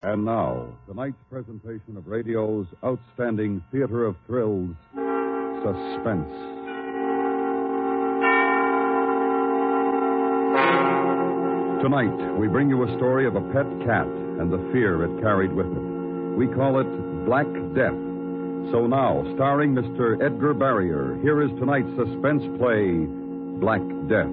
And now, tonight's presentation of radio's outstanding theater of thrills, Suspense. Tonight, we bring you a story of a pet cat and the fear it carried with it. We call it Black Death. So now, starring Mr. Edgar Barrier, here is tonight's suspense play, Black Death.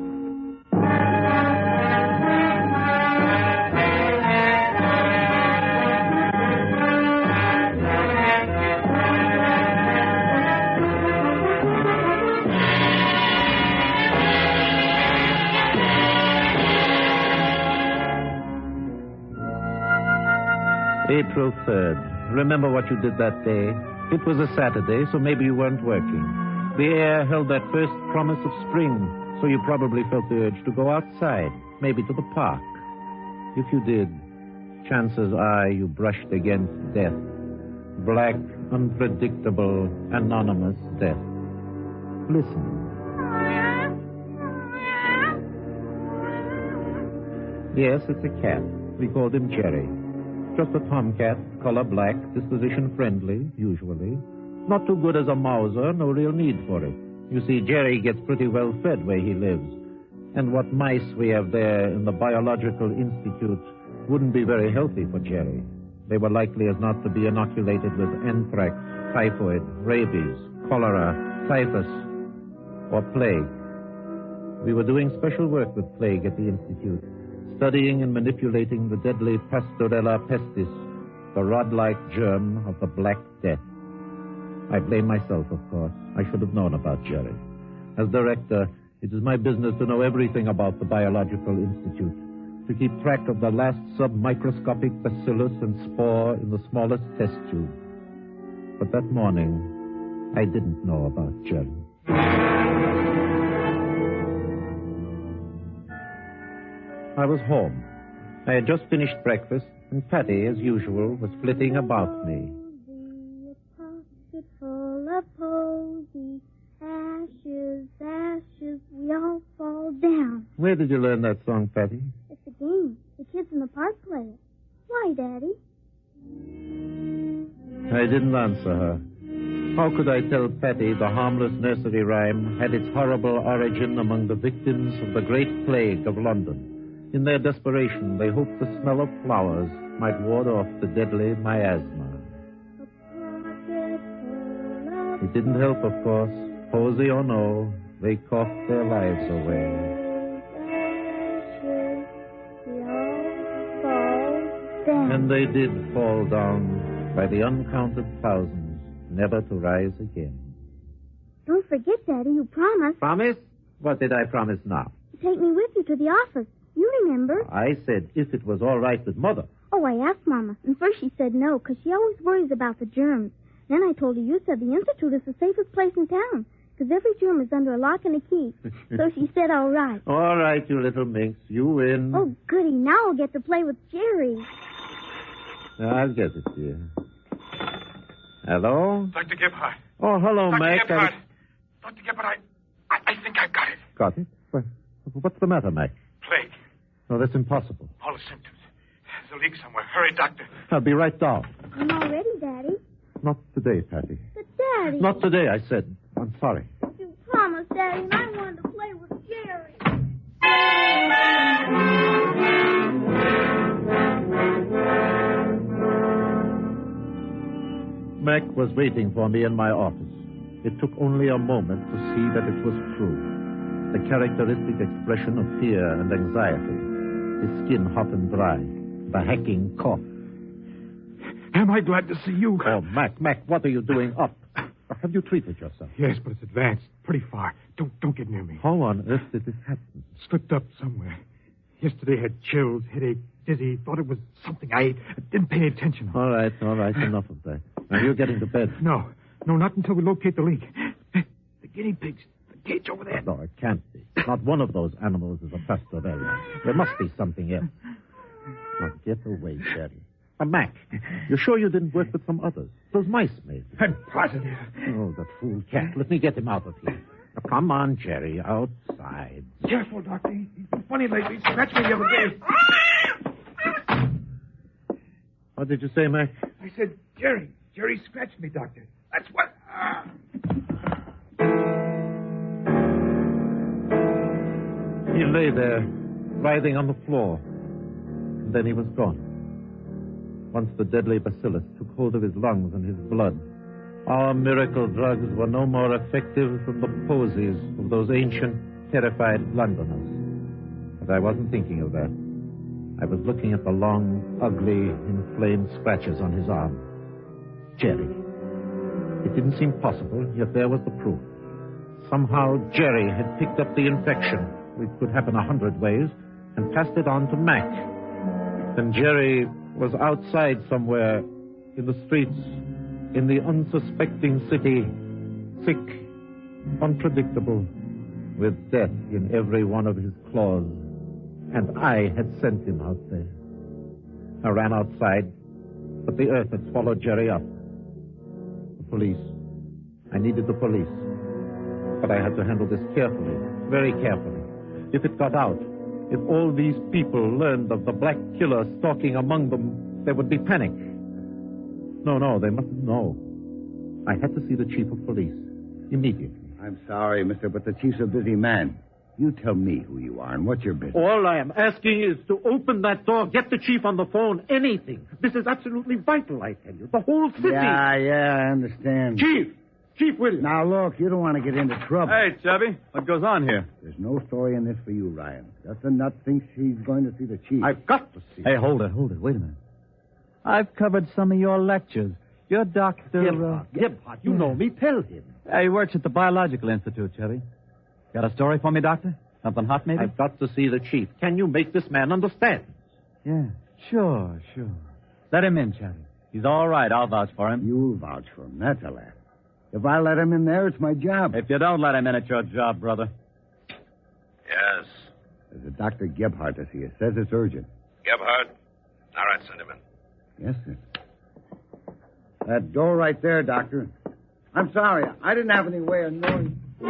April 3rd. Remember what you did that day? It was a Saturday, so maybe you weren't working. The air held that first promise of spring, so you probably felt the urge to go outside, maybe to the park. If you did, chances are you brushed against death. Black, unpredictable, anonymous death. Listen. Yes, it's a cat. We called him Jerry. Just a tomcat, color black, disposition friendly, usually. Not too good as a mouser, no real need for it. You see, Jerry gets pretty well fed where he lives. And what mice we have there in the Biological Institute wouldn't be very healthy for Jerry. They were likely as not to be inoculated with anthrax, typhoid, rabies, cholera, typhus, or plague. We were doing special work with plague at the Institute, studying and manipulating the deadly Pastorella pestis, the rod-like germ of the Black Death. I blame myself, of course. I should have known about Jerry. As director, it is my business to know everything about the Biological Institute, to keep track of the last submicroscopic bacillus and spore in the smallest test tube. But that morning, I didn't know about Jerry. I was home. I had just finished breakfast, and Patty, as usual, was flitting about me. A pocket full of posies, ashes, ashes, we all fall down. Where did you learn that song, Patty? It's a game. The kids in the park play it. Why, Daddy? I didn't answer her. How could I tell Patty the harmless nursery rhyme had its horrible origin among the victims of the Great Plague of London? In their desperation, they hoped the smell of flowers might ward off the deadly miasma. It didn't help, of course. Posy or no, they coughed their lives away. And they did fall down by the uncounted thousands, never to rise again. Don't forget, Daddy, you promised. Promise? What did I promise now? To take me with you to the office. You remember. I said if it was all right with Mother. Oh, I asked Mama, and first she said no, because she always worries about the germs. Then I told her you said the Institute is the safest place in town, because every germ is under a lock and a key. So she said all right. All right, you little minx. You win. Oh, goody. Now I'll get to play with Jerry. I'll get it, dear. Hello? Dr. Gebhardt. Oh, hello, Dr. Mac. Gebhardt. Dr. Gebhardt, I think I've got it. Got it? What's the matter, Mac? Plague. No, that's impossible. All the symptoms. There's a leak somewhere. Hurry, Doctor. I'll be right down. I'm all ready, Daddy. Not today, Patty. But, Daddy. Not today, I said. I'm sorry. You promised, Daddy, and I wanted to play with Jerry. Mac was waiting for me in my office. It took only a moment to see that it was true. The characteristic expression of fear and anxiety. His skin hot and dry. The hacking cough. Am I glad to see you? Oh, Mac, what are you doing up? Have you treated yourself? Yes, but it's advanced. Pretty far. Don't get near me. How on earth did this happen? Slipped up somewhere. Yesterday had chills, headache, dizzy. Thought it was something I ate. Didn't pay attention. All right. Enough of that. Now, you're getting to bed. No, not until we locate the leak. The guinea pigs. The cage over there. No, it can't be. Not one of those animals is a pastorella. There must be something else. Now, get away, Jerry. Mac, you're sure you didn't work with some others? Those mice, maybe. I'm positive. Oh, that fool cat. Let me get him out of here. Now, come on, Jerry, outside. Careful, Doctor. He's been funny lately. Scratched me the other day. What did you say, Mac? I said, Jerry. Jerry scratched me, Doctor. That's what... He lay there, writhing on the floor. And then he was gone. Once the deadly bacillus took hold of his lungs and his blood, our miracle drugs were no more effective than the posies of those ancient, terrified Londoners. But I wasn't thinking of that. I was looking at the long, ugly, inflamed scratches on his arm. Jerry. It didn't seem possible, yet there was the proof. Somehow Jerry had picked up the infection, which could happen 100 ways, and passed it on to Mac. And Jerry was outside somewhere in the streets, in the unsuspecting city, sick, unpredictable, with death in every one of his claws. And I had sent him out there. I ran outside, but the earth had swallowed Jerry up. The police. I needed the police. But I had to handle this carefully, very carefully. If it got out, if all these people learned of the black killer stalking among them, there would be panic. No, they mustn't know. I had to see the chief of police immediately. I'm sorry, mister, but the chief's a busy man. You tell me who you are and what's your business. All I am asking is to open that door, get the chief on the phone, anything. This is absolutely vital, I tell you. The whole city. Yeah, I understand. Chief Williams. Now, look, you don't want to get into trouble. Hey, Chubby, what goes on here? There's no story in this for you, Ryan. Just a nut thinks he's going to see the chief. I've got to see. Hey, hold it. Wait a minute. I've covered some of your lectures. Your doctor... Gebhardt, you know me. Tell him. He works at the Biological Institute, Chevy. Got a story for me, Doctor? Something hot, maybe? I've got to see the chief. Can you make this man understand? Yeah, sure. Let him in, Chevy. He's all right. I'll vouch for him. You'll vouch for him. That's a laugh. If I let him in there, it's my job. If you don't let him in, it's your job, brother. Yes. There's a Dr. Gebhardt to see you. Says it's urgent. Gebhardt? All right, send him in. Yes, sir. That door right there, Doctor. I'm sorry. I didn't have any way of knowing. I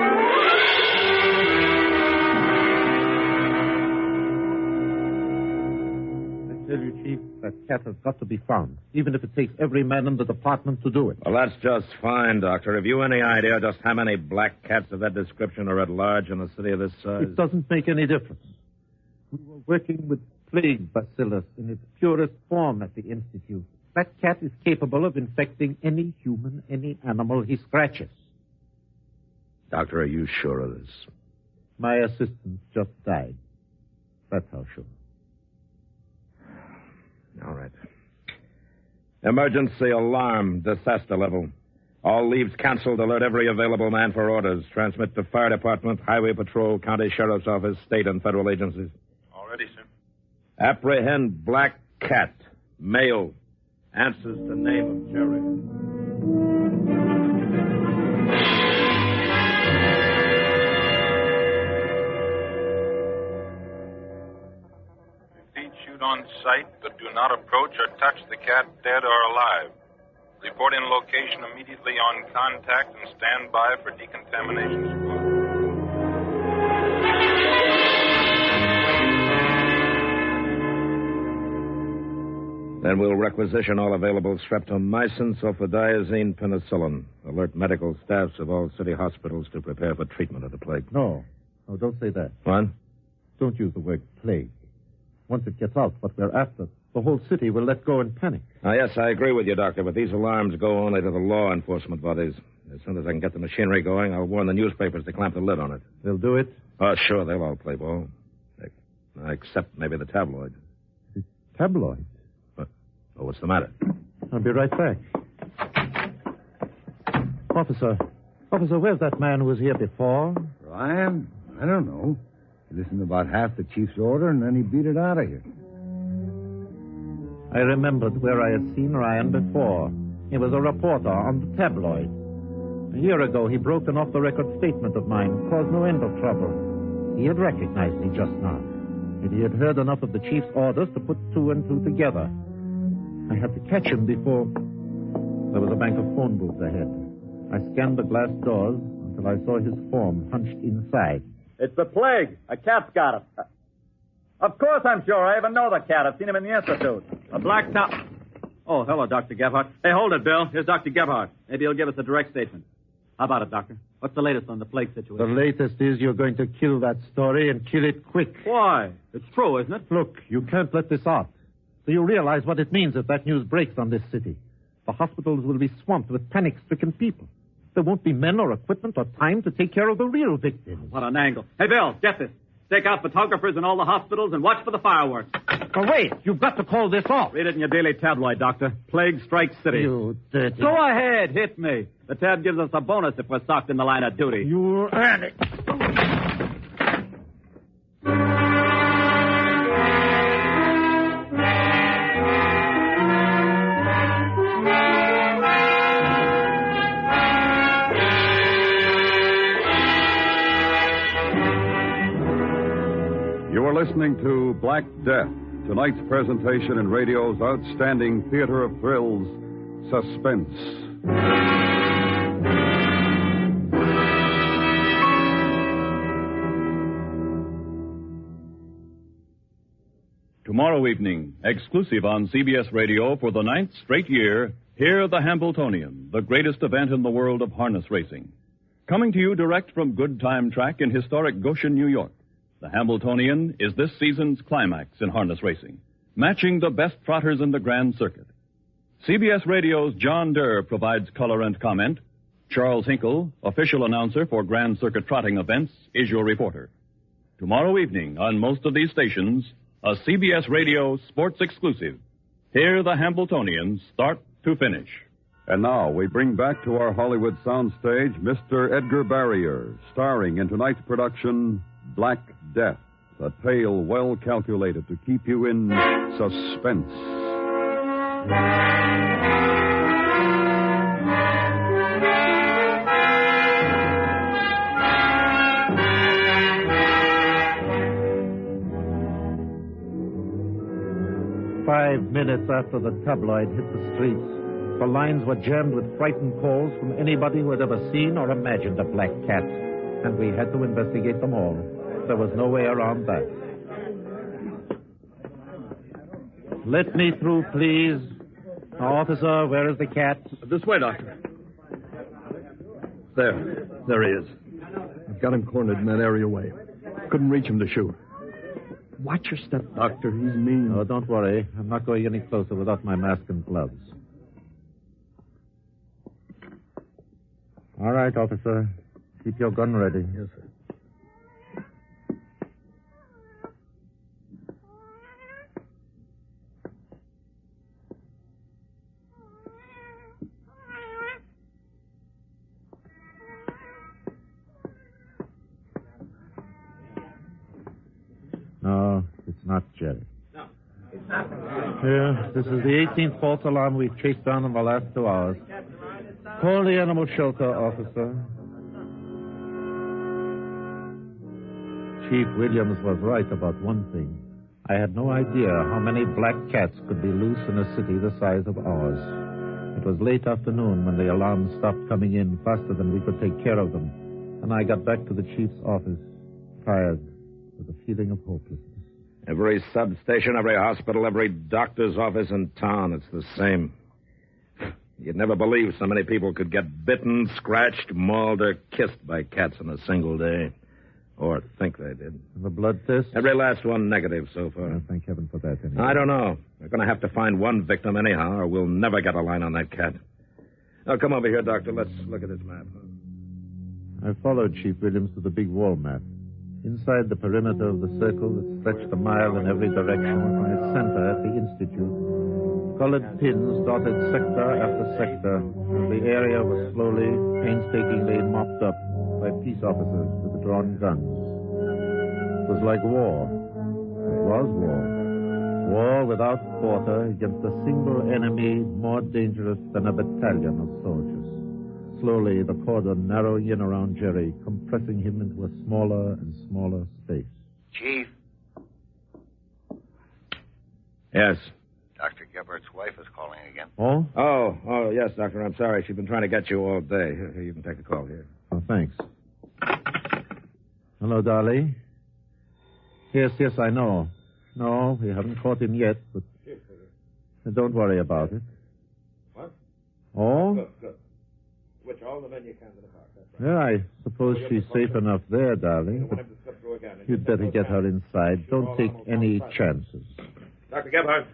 tell you, Chief, that cat has got to be found, even if it takes every man in the department to do it. Well, that's just fine, Doctor. Have you any idea just how many black cats of that description are at large in a city of this size? It doesn't make any difference. We were working with plague bacillus in its purest form at the Institute. That cat is capable of infecting any human, any animal he scratches. Doctor, are you sure of this? My assistant just died. That's how sure. All right. Emergency alarm, disaster level. All leaves canceled. Alert every available man for orders. Transmit to fire department, highway patrol, county sheriff's office, state and federal agencies. All ready, sir. Apprehend black cat, male. Answers the name of Jerry. On site, but do not approach or touch the cat, dead or alive. Report in location immediately on contact and stand by for decontamination squad. Then we'll requisition all available streptomycin, sulfadiazine, penicillin. Alert medical staffs of all city hospitals to prepare for treatment of the plague. No, don't say that. What? Don't use the word plague. Once it gets out what we're after, the whole city will let go in panic. Yes, I agree with you, Doctor, but these alarms go only to the law enforcement bodies. As soon as I can get the machinery going, I'll warn the newspapers to clamp the lid on it. They'll do it? Oh, sure, they'll all play ball. Except maybe the tabloids. The tabloids? What? Oh, what's the matter? I'll be right back. Officer, where's that man who was here before? Ryan? I don't know. He listened to about half the chief's order, and then he beat it out of you. I remembered where I had seen Ryan before. He was a reporter on the tabloid. A year ago, he broke an off-the-record statement of mine, caused no end of trouble. He had recognized me just now, and he had heard enough of the chief's orders to put two and two together. I had to catch him before... There was a bank of phone booths ahead. I scanned the glass doors until I saw his form hunched inside. It's the plague. A cat's got it. Of course I'm sure. I even know the cat. I've seen him in the Institute. A black top. Oh, hello, Dr. Gebhardt. Hey, hold it, Bill. Here's Dr. Gebhardt. Maybe he'll give us a direct statement. How about it, Doctor? What's the latest on the plague situation? The latest is you're going to kill that story and kill it quick. Why? It's true, isn't it? Look, you can't let this out. Do you realize what it means if that news breaks on this city? The hospitals will be swamped with panic-stricken people. There won't be men or equipment or time to take care of the real victims. What an angle. Hey, Bill, get this. Take out photographers in all the hospitals and watch for the fireworks. Oh, wait, you've got to call this off. Read it in your daily tabloid, Doctor. Plague strikes city. You dirty... Go ahead, hit me. The tab gives us a bonus if we're socked in the line of duty. You earn it. You are listening to Black Death, tonight's presentation in radio's outstanding theater of thrills, Suspense. Tomorrow evening, exclusive on CBS Radio for the 9th straight year, hear the Hambletonian, the greatest event in the world of harness racing. Coming to you direct from Good Time Track in historic Goshen, New York. The Hambletonian is this season's climax in harness racing, matching the best trotters in the Grand Circuit. CBS Radio's John Durr provides color and comment. Charles Hinkle, official announcer for Grand Circuit trotting events, is your reporter. Tomorrow evening, on most of these stations, a CBS Radio sports exclusive. Hear the Hambletonian start to finish. And now we bring back to our Hollywood soundstage Mr. Edgar Barrier, starring in tonight's production, Black Death, a tale well calculated to keep you in suspense. Five minutes after the tabloid hit the streets, the lines were jammed with frightened calls from anybody who had ever seen or imagined a black cat, and we had to investigate them all. There was no way around that. Let me through, please. Now, officer, where is the cat? This way, Doctor. There he is. I've got him cornered in that area way. Couldn't reach him to shoot. Watch your step, Doctor. He's mean. Oh, don't worry. I'm not going any closer without my mask and gloves. All right, officer. Keep your gun ready. Yes, sir. No, it's not Jerry. Here, this is the 18th false alarm we've chased down in the last 2 hours. Call the animal shelter, officer. Chief Williams was right about one thing. I had no idea how many black cats could be loose in a city the size of ours. It was late afternoon when the alarms stopped coming in faster than we could take care of them, and I got back to the chief's office, tired, with a feeling of hopelessness. Every substation, every hospital, every doctor's office in town, it's the same. You'd never believe so many people could get bitten, scratched, mauled, or kissed by cats in a single day. Or think they did. The blood test? Every last one negative so far. Oh, thank heaven for that, anyway. I don't know. We're going to have to find one victim anyhow, or we'll never get a line on that cat. Now, come over here, Doctor. Let's look at this map. I followed Chief Williams to the big wall map. Inside the perimeter of the circle that stretched a mile in every direction from its center at the Institute, colored pins dotted sector after sector, and the area was slowly, painstakingly mopped up by peace officers with drawn guns. It was like war. It was war. War without quarter against a single enemy more dangerous than a battalion of soldiers. Slowly, the cordon narrowing in around Jerry, compressing him into a smaller and smaller space. Chief. Yes. Dr. Gebhardt's wife is calling again. Oh? Oh, yes, Doctor. I'm sorry. She's been trying to get you all day. Here, you can take the call here. Oh, thanks. Hello, Dolly. Yes, I know. No, we haven't caught him yet, but don't worry about it. Oh? Good. Switch all the men you can to the park. Well, I suppose she's safe enough there, darling. But you'd better get her inside. Don't take any chances. Dr. Gebhardt.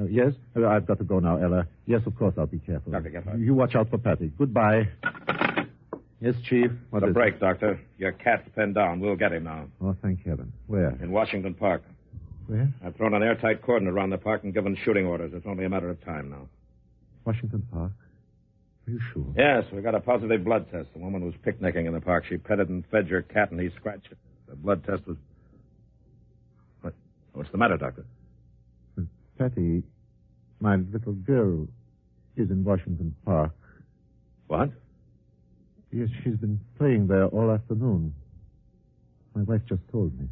Yes? I've got to go now, Ella. Yes, of course, I'll be careful. Dr. Gebhardt. You watch out for Patty. Goodbye. Yes, Chief. What The is break, it? Doctor. Your cat's pinned down. We'll get him now. Oh, thank heaven. Where? In Washington Park. Where? I've thrown an airtight cordon around the park and given shooting orders. It's only a matter of time now. Washington Park? Are you sure? Yes, we got a positive blood test. The woman was picnicking in the park. She petted and fed your cat, and he scratched it. The blood test was... What's the matter, Doctor? Patty, my little girl, is in Washington Park. What? Yes, she's been playing there all afternoon. My wife just told me.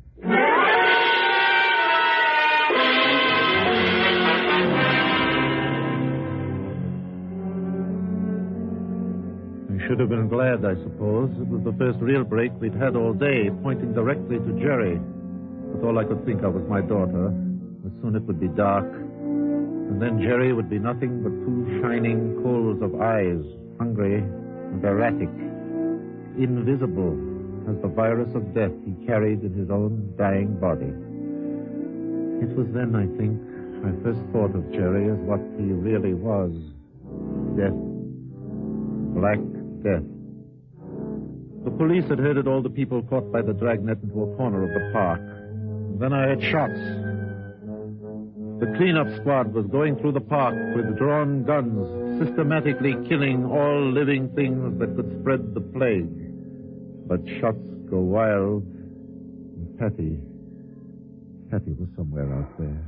I should have been glad, I suppose. It was the first real break we'd had all day, pointing directly to Jerry. But all I could think of was my daughter. As soon it would be dark. And then Jerry would be nothing but two shining coals of eyes, hungry and erratic, invisible as the virus of death he carried in his own dying body. It was then, I think, I first thought of Jerry as what he really was. Death. Black death. The police had herded all the people caught by the dragnet into a corner of the park. And then I heard shots. The cleanup squad was going through the park with drawn guns, systematically killing all living things that could spread the plague. But shots go wild. And Patty was somewhere out there.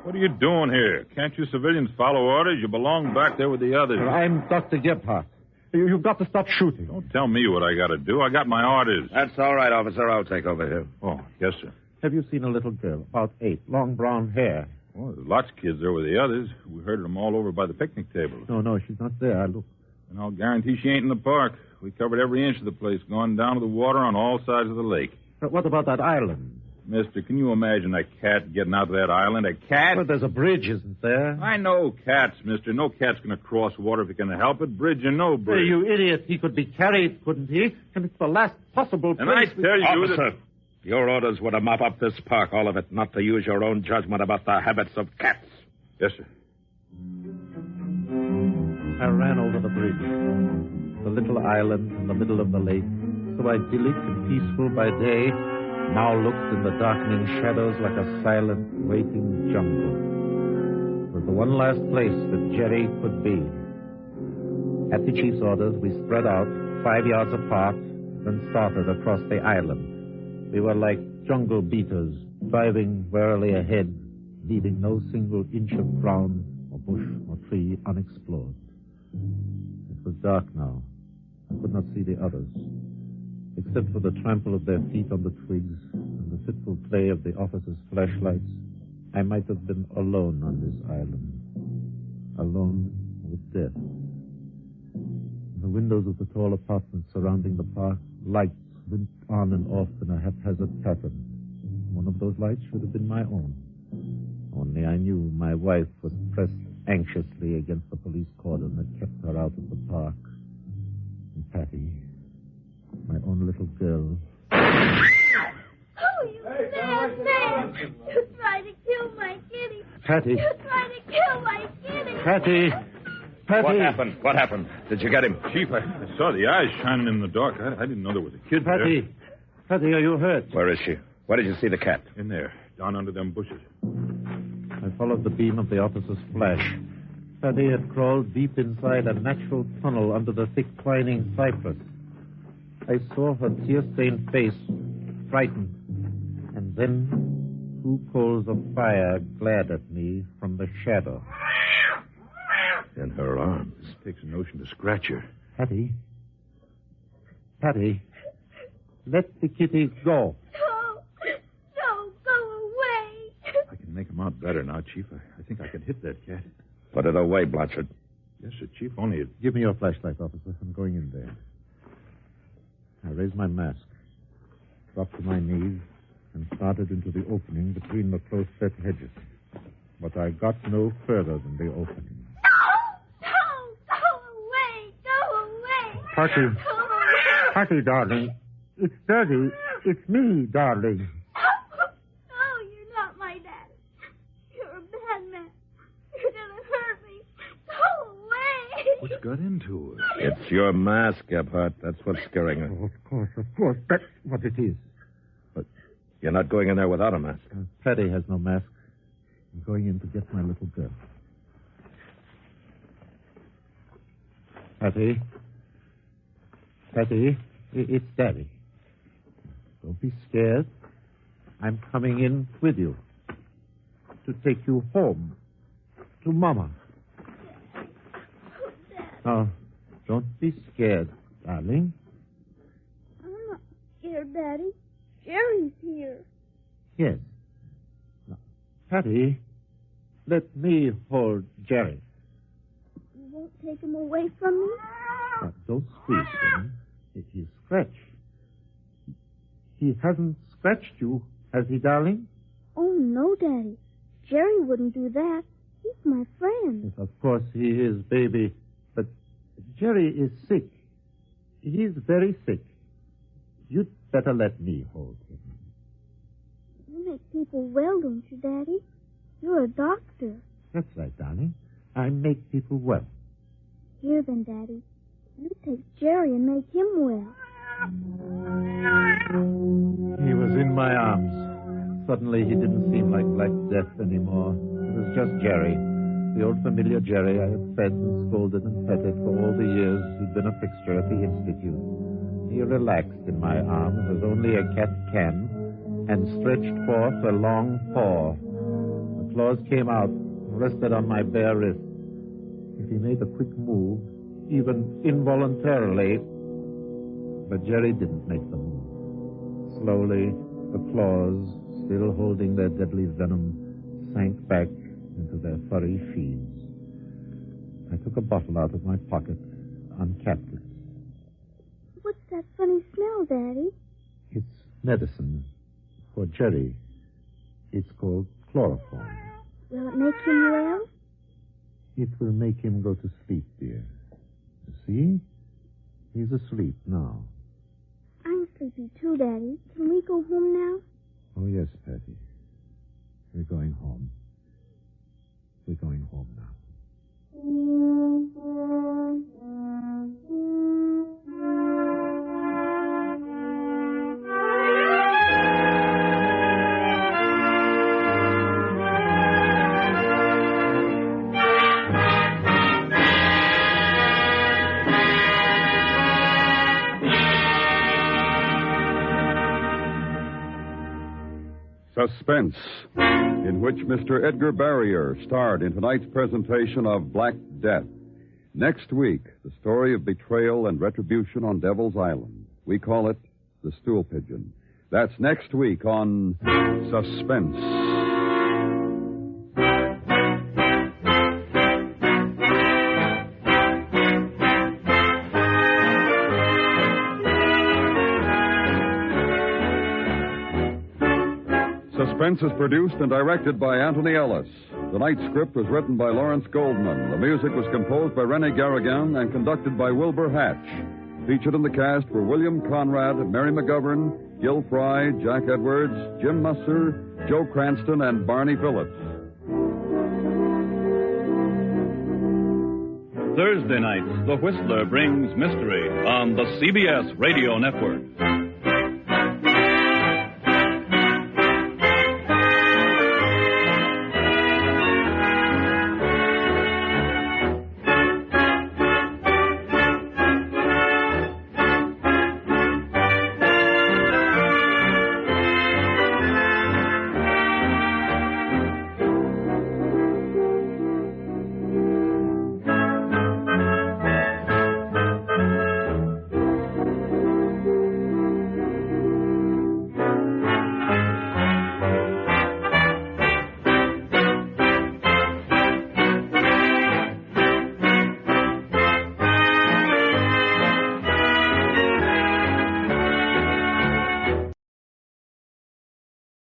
What are you doing here? Can't you civilians follow orders? You belong back there with the others. I'm Dr. Gebhardt. You've got to stop shooting. Don't tell me what I got to do. I got my orders. That's all right, officer. I'll take over here. Oh, yes, sir. Have you seen a little girl, about 8, long brown hair? Well, there's lots of kids there with the others. We herded them all over by the picnic table. No, she's not there. I looked. And I'll guarantee she ain't in the park. We covered every inch of the place, gone down to the water on all sides of the lake. But what about that island? Mister, can you imagine a cat getting out to that island? A cat? Well, there's a bridge, isn't there? I know cats, mister. No cat's going to cross water if he can help it. Bridge or no bridge. You idiot. He could be carried, couldn't he? And it's the last possible place. And I tell you Officer, your orders were to mop up this park, all of it, not to use your own judgment about the habits of cats. Yes, sir. I ran over the bridge. The little island in the middle of the lake, so idyllic and peaceful by day, now looked in the darkening shadows like a silent, waiting jungle. It was the one last place that Jerry could be. At the chief's orders, we spread out 5 yards apart, then started across the island. We were like jungle beaters, driving warily ahead, leaving no single inch of ground or bush or tree unexplored. It was dark now. I could not see the others. Except for the trample of their feet on the twigs and the fitful play of the officers' flashlights, I might have been alone on this island. Alone with death. In the windows of the tall apartments surrounding the park, lights winked on and off in a haphazard pattern. One of those lights should have been my own. Only I knew my wife was pressed anxiously against the police cordon that kept her out of the park. And Patty, my own little girl. Oh, you bad man! You tried to kill my kitty. Patty. You tried to kill my kitty. Patty! Patty! What happened? Did you get him? Chief, I saw the eyes shining in the dark. I didn't know there was a kid Patty! there. Patty, are you hurt? Where is she? Where did you see the cat? In there, down under them bushes. I followed the beam of the officer's flash. Patty had crawled deep inside a natural tunnel under the thick twining cypress. I saw her tear-stained face, frightened, and then 2 coals of fire glared at me from the shadow. In her arms. Takes a notion to scratch her. Patty, let the kitty go. No, go away. I can make him out better now, Chief. I think I can hit that cat. Put it away, Blanchard. Yes, sir, Chief. Only it... Give me your flashlight, officer. I'm going in there. I raised my mask, dropped to my knees, and started into the opening between the close-set hedges. But I got no further than the opening. No, go Patty, darling. It's Daddy. It's me, darling. Oh, you're not my dad. You're a bad man. You're gonna hurt me. Go away. What's got into her? It's your mask, Gebhardt. That's what's scaring her. Oh, of course. That's what it is. But you're not going in there without a mask. Patty has no mask. I'm going in to get my little girl. Patty? Patty, it's Daddy. Don't be scared. I'm coming in with you to take you home to Mama. Oh, don't be scared, darling. I'm not scared, Daddy. Jerry's here. Yes. Now, Patty, let me hold Jerry. You won't take him away from me? Now, don't squeeze him. He'll scratch. He hasn't scratched you, has he, darling? Oh, no, Daddy. Jerry wouldn't do that. He's my friend. Yes, of course he is, baby. But Jerry is sick. He's very sick. You'd better let me hold him. You make people well, don't you, Daddy? You're a doctor. That's right, darling. I make people well. Here, then, Daddy. You take Jerry and make him well. He was in my arms. Suddenly, he didn't seem like Black Death anymore. It was just Jerry. The old familiar Jerry I had fed and scolded and petted for all the years he'd been a fixture at the Institute. He relaxed in my arms as only a cat can and stretched forth a long paw. The claws came out and rested on my bare wrist. If he made a quick move, even involuntarily, but Jerry didn't make the move. Slowly, the claws, still holding their deadly venom, sank back into their furry sheaths. I took a bottle out of my pocket, uncapped it. What's that funny smell, Daddy? It's medicine for Jerry. It's called chloroform. Will it make him well? It will make him go to sleep, dear. You see? He's asleep now. I'm sleepy too, Daddy. Can we go home now? Oh, yes, Patty. We're going home. We're going home now. Suspense, in which Mr. Edgar Barrier starred in tonight's presentation of Black Death. Next week, the story of betrayal and retribution on Devil's Island. We call it The Stool Pigeon. That's next week on Suspense. Suspense is produced and directed by Anthony Ellis. Tonight's script was written by Lawrence Goldman. The music was composed by René Garrigan and conducted by Wilbur Hatch. Featured in the cast were William Conrad, Mary McGovern, Gil Fry, Jack Edwards, Jim Musser, Joe Cranston, and Barney Phillips. Thursday nights, The Whistler brings mystery on the CBS Radio Network.